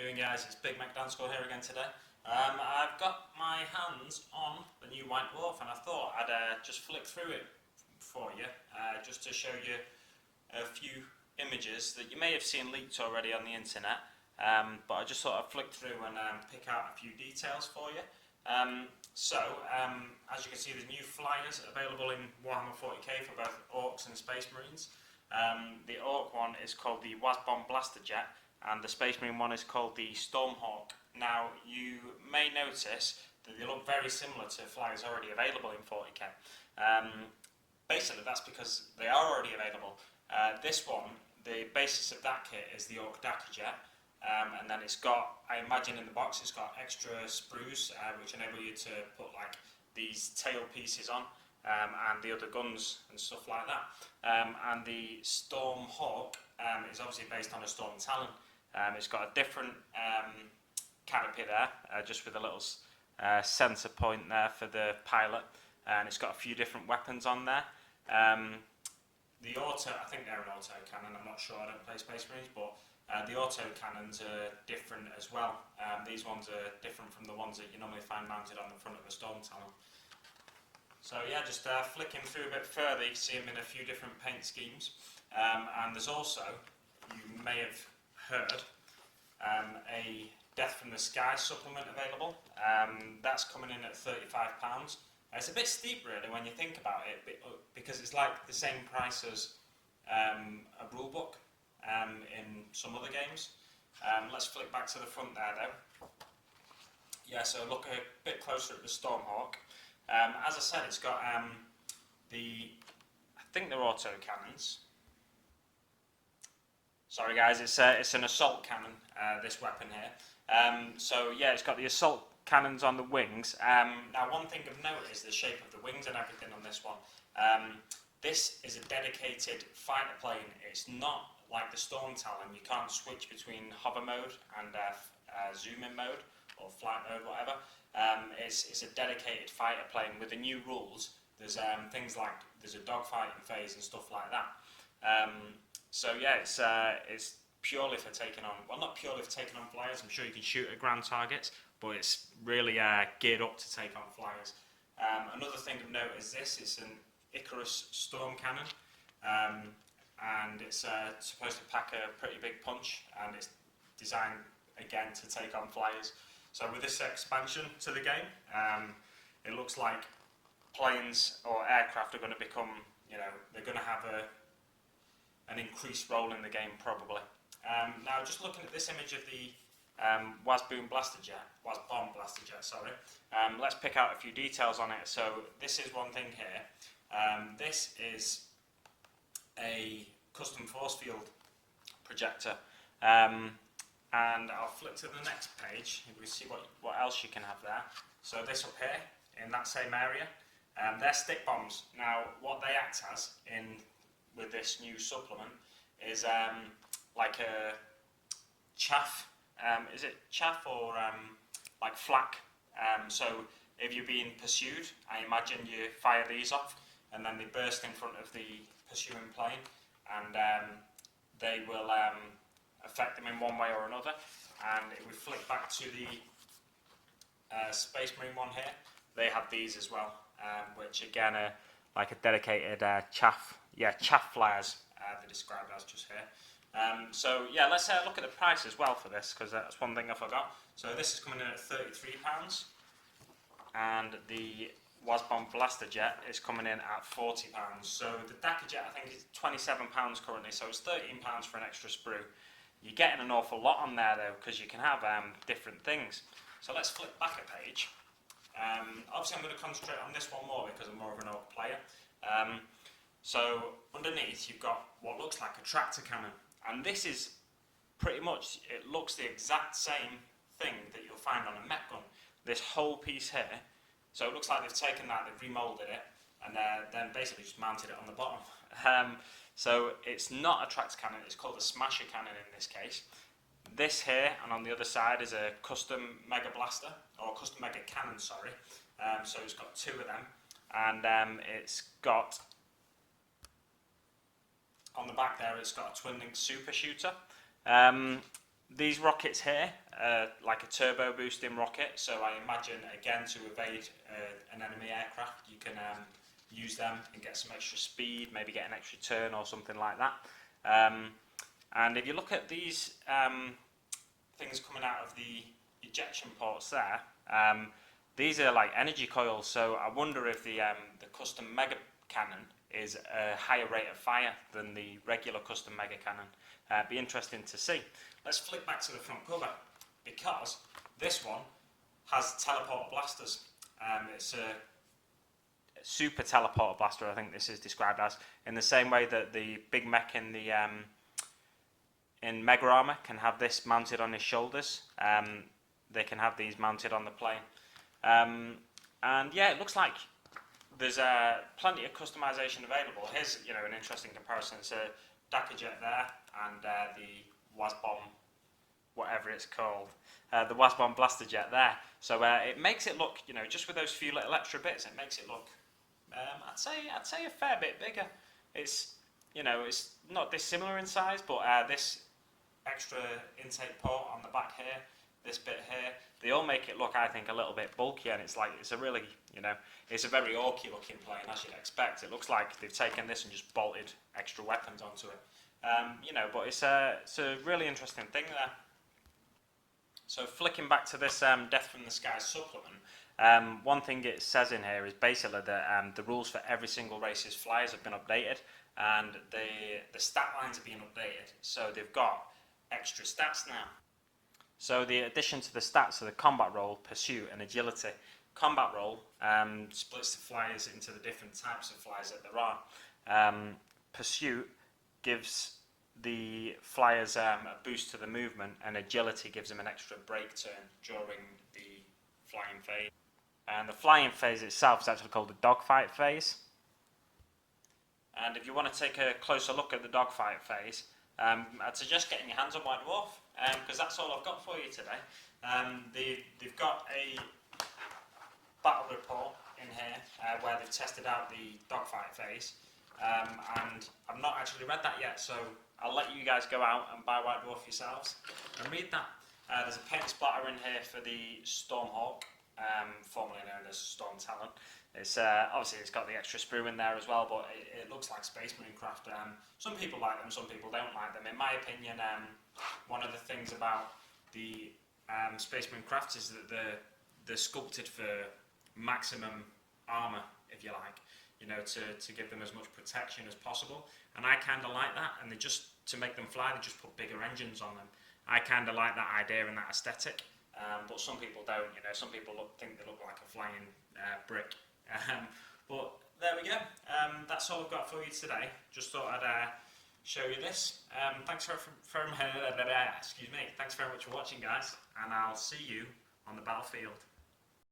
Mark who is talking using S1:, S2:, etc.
S1: doing, guys? It's Big Mac Dance Score here again today. I've got my hands on the new White Dwarf, and I thought I'd just flick through it for you, just to show you a few images that you may have seen leaked already on the internet, but I just thought I'd flick through and pick out a few details for you. As you can see, there's new flyers available in Warhammer 40k for both Orcs and Space Marines. The Orc one is called the Wasbomb Blaster Jet, and the Space Marine one is called the Stormhawk. Now, you may notice that they look very similar to flyers already available in 40k. Basically, that's because they are already available. This one, the basis of that kit is the Orc Daka Jet, and then it's got, I imagine in the box, it's got extra sprues which enable you to put like these tail pieces on, and the other guns and stuff like that. And the Stormhawk is obviously based on a Storm Talon. It's got a different canopy there, just with a little sensor point there for the pilot, and it's got a few different weapons on there. The auto, I think they're an auto cannon, I'm not sure, I don't play Space Marines, but the auto cannons are different as well. These ones are different from the ones that you normally find mounted on the front of a Storm Talon. So yeah, just flicking through a bit further, you see them in a few different paint schemes. And there's also, you may have heard, a Death from the Sky supplement available. That's coming in at £35. It's a bit steep really when you think about it, because it's like the same price as a rulebook in some other games. Let's flick back to the front there though. Yeah, so look a bit closer at the Stormhawk. As I said, it's got I think they're auto cannons. Sorry guys, it's an assault cannon, this weapon here. So yeah, it's got the assault cannons on the wings. Now one thing of note is the shape of the wings and everything on this one. This is a dedicated fighter plane. It's not like the Storm Talon. You can't switch between hover mode and zoom in mode or flight mode, whatever. It's a dedicated fighter plane with the new rules. There's things like there's a dogfighting phase and stuff like that. So yeah, it's purely for taking on, well, not purely for taking on flyers. I'm sure you can shoot at ground targets, but it's really geared up to take on flyers. Another thing of note is this. It's an Icarus Storm Cannon, and it's supposed to pack a pretty big punch, and it's designed again to take on flyers. So with this expansion to the game, it looks like planes or aircraft are going to become, they're going to have an increased role in the game probably. Now just looking at this image of the Wasbomb Blaster Jet, sorry. Let's pick out a few details on it. So this is one thing here. This is a custom force field projector. And I'll flip to the next page and we see what else you can have there. So this up here, in that same area, they're stick bombs. Now what they act as with this new supplement is like a chaff, is it chaff or like flak? So if you're being pursued, I imagine you fire these off and then they burst in front of the pursuing plane, and they will affect them in one way or another. And if we flick back to the Space Marine one here, they have these as well, which again are like a dedicated chaff flyers, they're described as just here. So yeah, let's look at the price as well for this, because that's one thing I forgot. So this is coming in at £33, and the Wasbomb Blaster Jet is coming in at £40. So the Daka Jet I think is £27 currently, so it's £13 for an extra sprue. You're getting an awful lot on there though, because you can have different things. So let's flip back a page. Obviously I'm going to concentrate on this one more because I'm more of an Orc player. So underneath you've got what looks like a tractor cannon, and this is pretty much, it looks the exact same thing that you'll find on a mech gun. This whole piece here, so it looks like they've taken that, they've remolded it, and then basically just mounted it on the bottom. So it's not a tractor cannon, it's called a smasher cannon in this case. This here, and on the other side, is a custom mega blaster, or custom mega cannon, sorry. So it's got two of them, and it's got, on the back there, it's got a twin link super shooter. These rockets here, like a turbo boosting rocket, so I imagine again to evade an enemy aircraft you can use them and get some extra speed, maybe get an extra turn or something like that. And if you look at these things coming out of the ejection ports there, these are like energy coils, so I wonder if the custom mega cannon is a higher rate of fire than the regular custom mega cannon. Be interesting to see. Let's flick back to the front cover, because this one has teleporter blasters. It's a super teleporter blaster, I think this is described as, in the same way that the big mech in the in Mega Armor can have this mounted on his shoulders. They can have these mounted on the plane. And yeah, it looks like there's plenty of customization available. Here's an interesting comparison. It's a Dakar jet there and the WASBomb, whatever it's called, the WASBomb blaster jet there. So it makes it look, just with those few little extra bits, it makes it look, I'd say a fair bit bigger. It's it's not dissimilar in size, but this extra intake port on the back here, this bit here, they all make it look, I think, a little bit bulkier, and it's a really, it's a very orky looking plane, as you'd expect. It looks like they've taken this and just bolted extra weapons onto it. But it's a really interesting thing there. So flicking back to this Death from the Sky supplement, one thing it says in here is basically that the rules for every single race's flyers have been updated, and the stat lines are being updated, so they've got extra stats now. So the addition to the stats are the combat roll, pursuit and agility. Combat roll splits the flyers into the different types of flyers that there are. Pursuit gives the flyers a boost to the movement, and agility gives them an extra brake turn during the flying phase. And the flying phase itself is actually called the dogfight phase. And if you want to take a closer look at the dogfight phase, I'd suggest getting your hands on White Dwarf, because that's all I've got for you today. They've got a battle report in here where they've tested out the dogfight phase, and I've not actually read that yet, so I'll let you guys go out and buy White Dwarf yourselves and read that. There's a paint splatter in here for the Stormhawk, formerly known as Storm Talon. It's obviously it's got the extra sprue in there as well, but it looks like Space Marine craft. Some people like them, some people don't like them. In my opinion, one of the things about the Space Marine crafts is that they're sculpted for maximum armor, if you like, to give them as much protection as possible. And I kind of like that. And to make them fly, they just put bigger engines on them. I kind of like that idea and that aesthetic. But some people don't. Some people think they look like a flying brick. But there we go. That's all I've got for you today. Just thought I'd show you this. Thanks Thanks very much for watching, guys, and I'll see you on the battlefield.